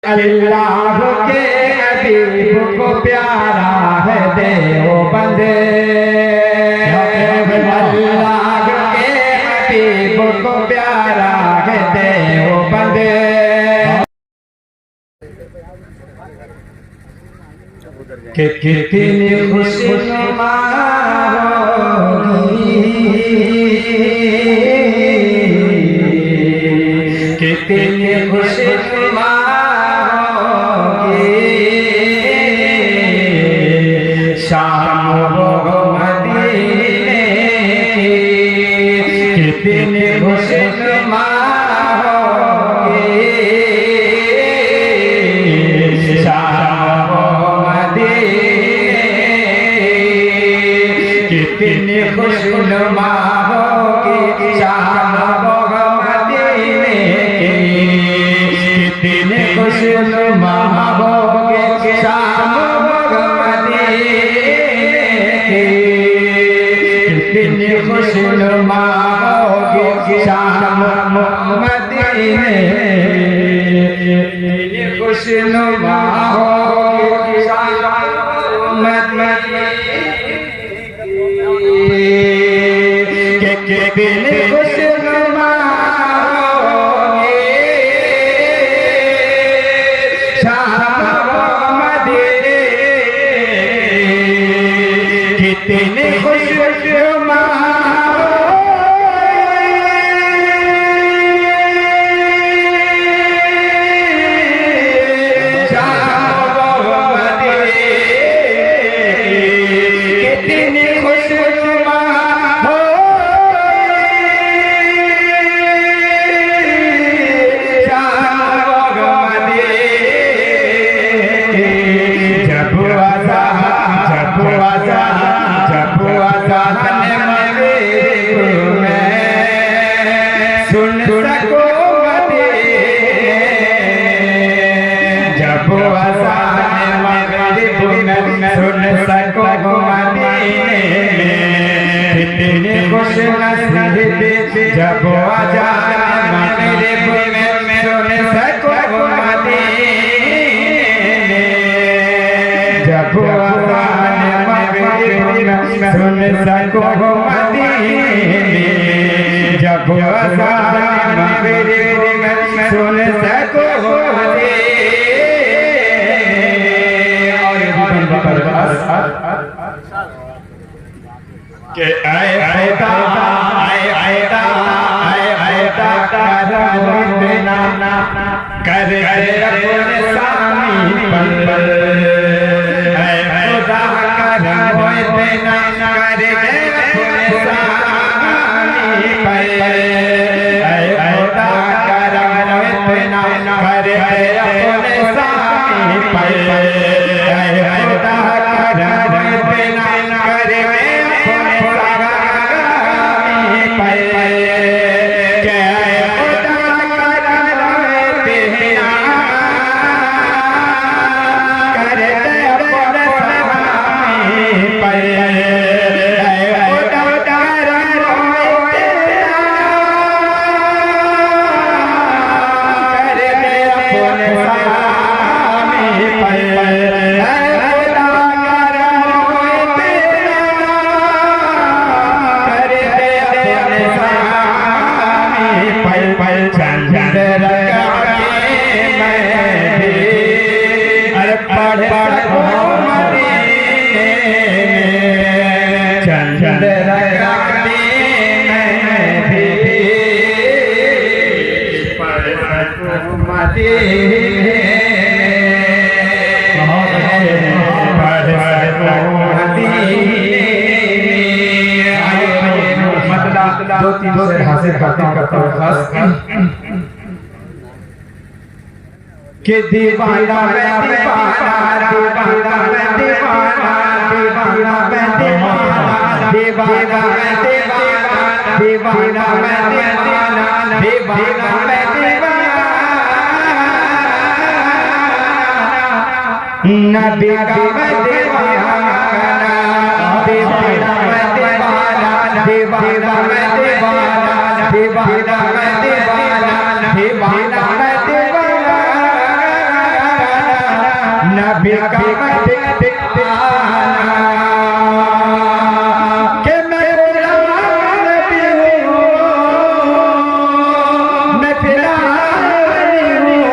अल्लाह के हबीब को प्यारा है देवबंद। अल्लाह के हबीब को प्यारा है देवबंद। कि कितनी खुशनुमा कितनी खुशनुमा शाम वो मदीने की कितनी खुशनुमा होगी शाम वो मदीने कितनी खुशनुमा होगी शाम वो मदीने की कितनी खुशनुमा होगी शाम कितनी खुशनुमा होगी शाम मदीने कितनी खुशनुमा होगी शाम मदीने कितनी खुशनुमा होगी शाम मदीने कितनी खुशनुमा सुन सको जब अज़ान मगरिब में सुन सको मदीने में कितनी खुश नसीब जब अज़ान मगरिब में सुन सको मदीने में जब अज़ान मगरिब में सुन सको मदीने में जब अज़ान मगरिब में सुन सको के आए आयता आए आयता आए आयता करम इतना कर अपने सामी पर खुदा करम इतना कर अपने सामी पर खुदा करम इतना कर अपने सामी पर खुदा करम इतना कर दो तीन से हासिल करता हूँ कि दीवाना मैं दीवाना दीवाना मैं दीवाना दीवाना मैं दीवाना दीवाना मैं दीवाना दीवाना मैं दीवाना दीवाना मैं दीवाना नबी का मैं दीवाना दीवाना मैं दीवाना दीवाना मैं दीवाना दीवाना मैं दीवाना दीवाना मैं दीवाना नबी का दीवाना के मैं गुलाम नबी हूँ, मैं फिदाई हूँ,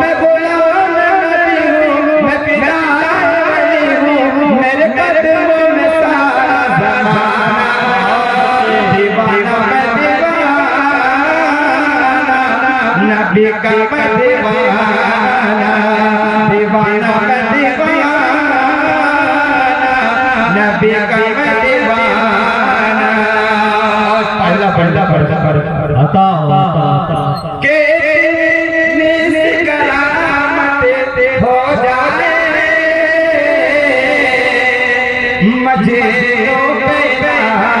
मैं गुलाम नबी हूँ, मैं फिदाई हूँ, मेरे कदमों में सारा ज़माना दीवाना मैं दीवाना नबी का मैं दीवाना दीवाना मैं दीवाना नबी का मैं दीवाना पहला पहला पहला आता के करामत हो जाए मुझे बेदायत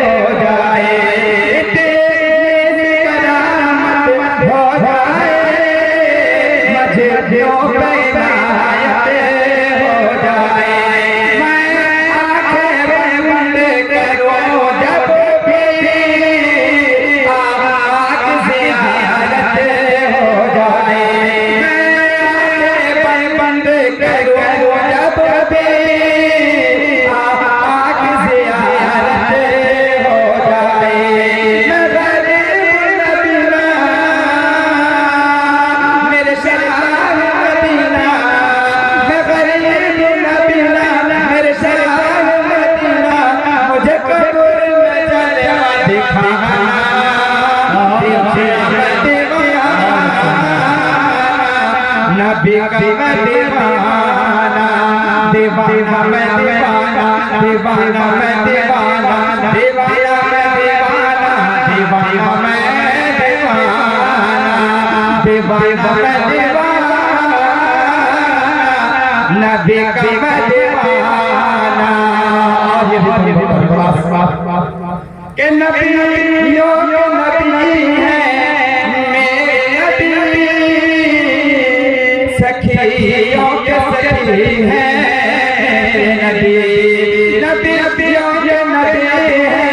हो जाए करामत हो जाए मुझे बेदायत हो जाए मैं आंखें बंद करूं जब भी आवाज़ ज़ियारत हो जाए मैं आंखें बंद करूं जब भी आवाज़ ज़ियारत हो जाए मैं गरीब नबीना मेरे शहर मदीना मैं गरीब नबीना मेरे शहर मदीना मुझे कब्र में जलवा दिखाना नबी का मैं दीवाना दीवाना मैं दीवाना दीवाना मैं दीवाना दीवाना मैं दीवाना दीवाना मैं दीवाना दीवाना मैं दीवाना नबी का मैं दीवाना के नबी यो नबी है मेरे नबी सखियों के सखी है मेरे नबी नबी नबियों के नबी है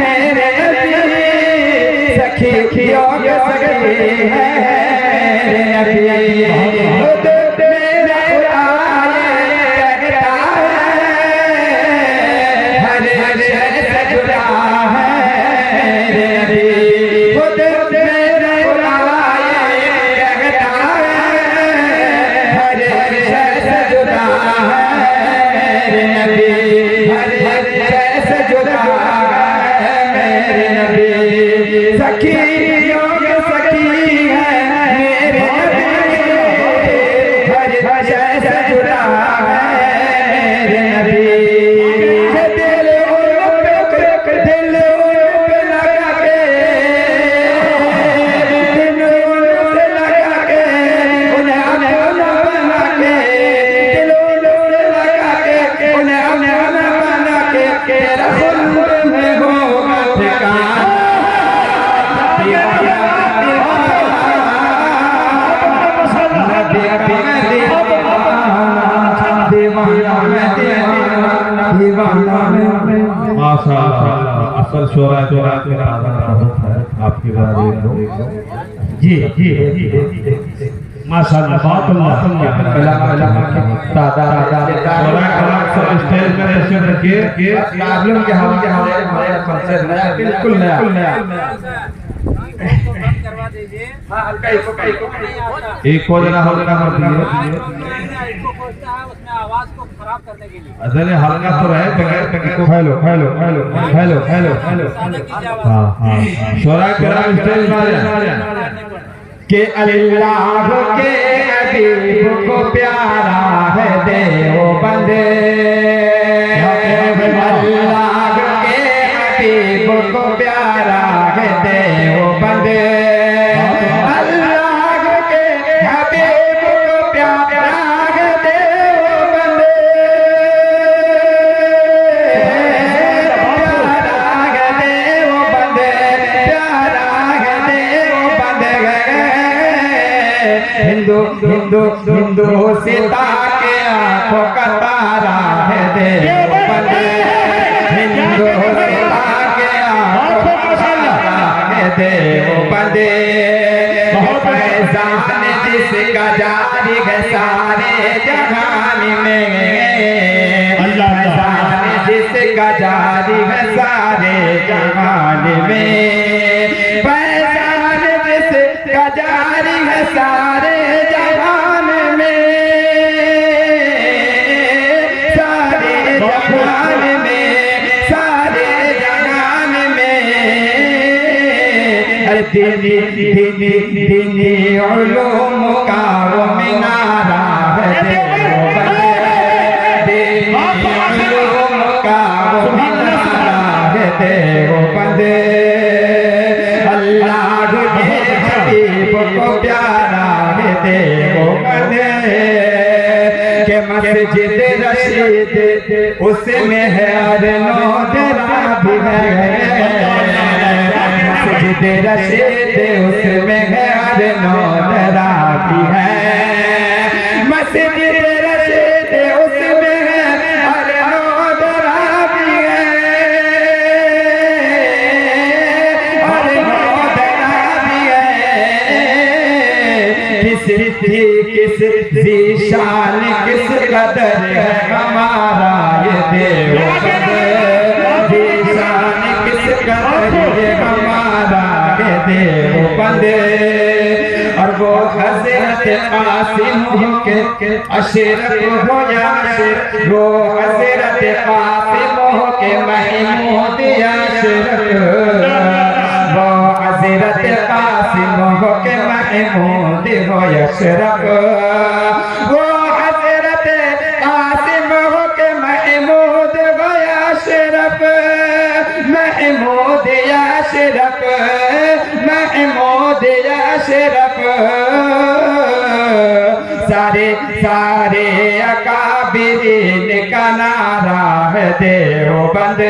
मेरे नबी सखियों के सखी है मेरे नबी मेरे आए कहता है हर शय से जुड़ा है मेरे नबी खुद मेरे आए कहता है हर शय से जुड़ा है मेरे नबी हर शय से जुड़ा है मेरे नबी सखियों के सखी है मेरे नबी हर शय से जुड़ा है मेरे नबी दिल पे लगा के दिल से लगा के उन्हें अपना बना के दिल से लगा के उन्हें अपना बना के तेरा खुद में होगा ठिकाना माशाअल्लाह असल शोरा शोरा के आपके बारे में जी जी माशाअल्लाह बहुत स्टेज में तशरीफ रखिए बिल्कुल नया एक को जना हल्का कर दिए आवाज को खराब करने के लिए अरे हल्का तो रहे बगैर को hello hello hello hello hello hello हाँ हाँ शोरा कराम स्टेज में आ जाए के अल्लाह के हबीब को प्यारा है देवबंद अल्लाह के हबीब को प्यारा है देवबंद अल्लाह के हबीब को प्यारा है देवबंद हिंदू हिंदू हिंदू सीता के आंखों का तारा है देवबंद हिंदू सीता के आंखों का तारा है देवबंद फैजान जिसका जारी है सारे जहान में, फैजान जिसका जारी है सारे जहान में, फैजान जिसका जारी है सारे जहान में, सारे जहान में, सारे जहान में। अरे दीनी उलूम का वो मिनारा है देवबंद, उलूम का वो मिनारा है देवबंद। अल्लाह के हबीब को प्यारा है देवबंद के मस्जिद रशीद उसमें है अरनो तेरा भी है, मस्जिद रशीद उसमें है अरनो तेरा भी है, मस्जिद रशीद उसमें है अरनो तेरा भी है, अरनो तेरा भी है। किस जीशान किस कदर है हमारा ये देवबंद, जीशान किस कदर है हमारा ये देवबंद। और वो हज़रत क़ासिम के अशरफ हो या वो हज़रत क़ासिम के महमूद अशरफ, वो हज़रत क़ासिम के महमूद हो अशरफ, वो हज़रत क़ासिम के महमूद हो अशरफ, महमूद अशरफ, महमूद अशरफ। सारे सारे अकाबिरीन का नारा है देवबंद,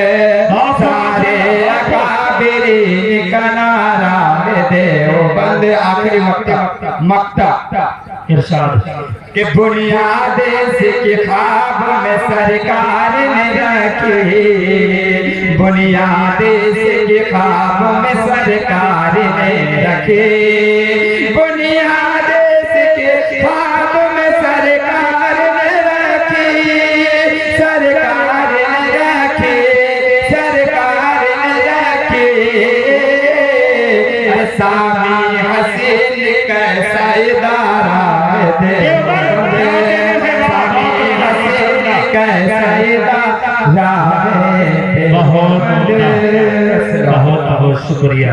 सारे अकाबिरीन का नारा है देवबंद। आखिरी मक्ता इरशाद के बुनियाद के ख्वाब में सरकार ने रखी, बुनियाद के ख्वाब में सरकार ने रखी, बुनियाद के ख्वाब में सरकार ने रखी, सरकार ने रखी, सरकार ने रखी। सामी हसीन कैसा इदारा है देवबंद, सामी हसीन कैसा इदारा है देवबंद। बहुत बहुत शुक्रिया।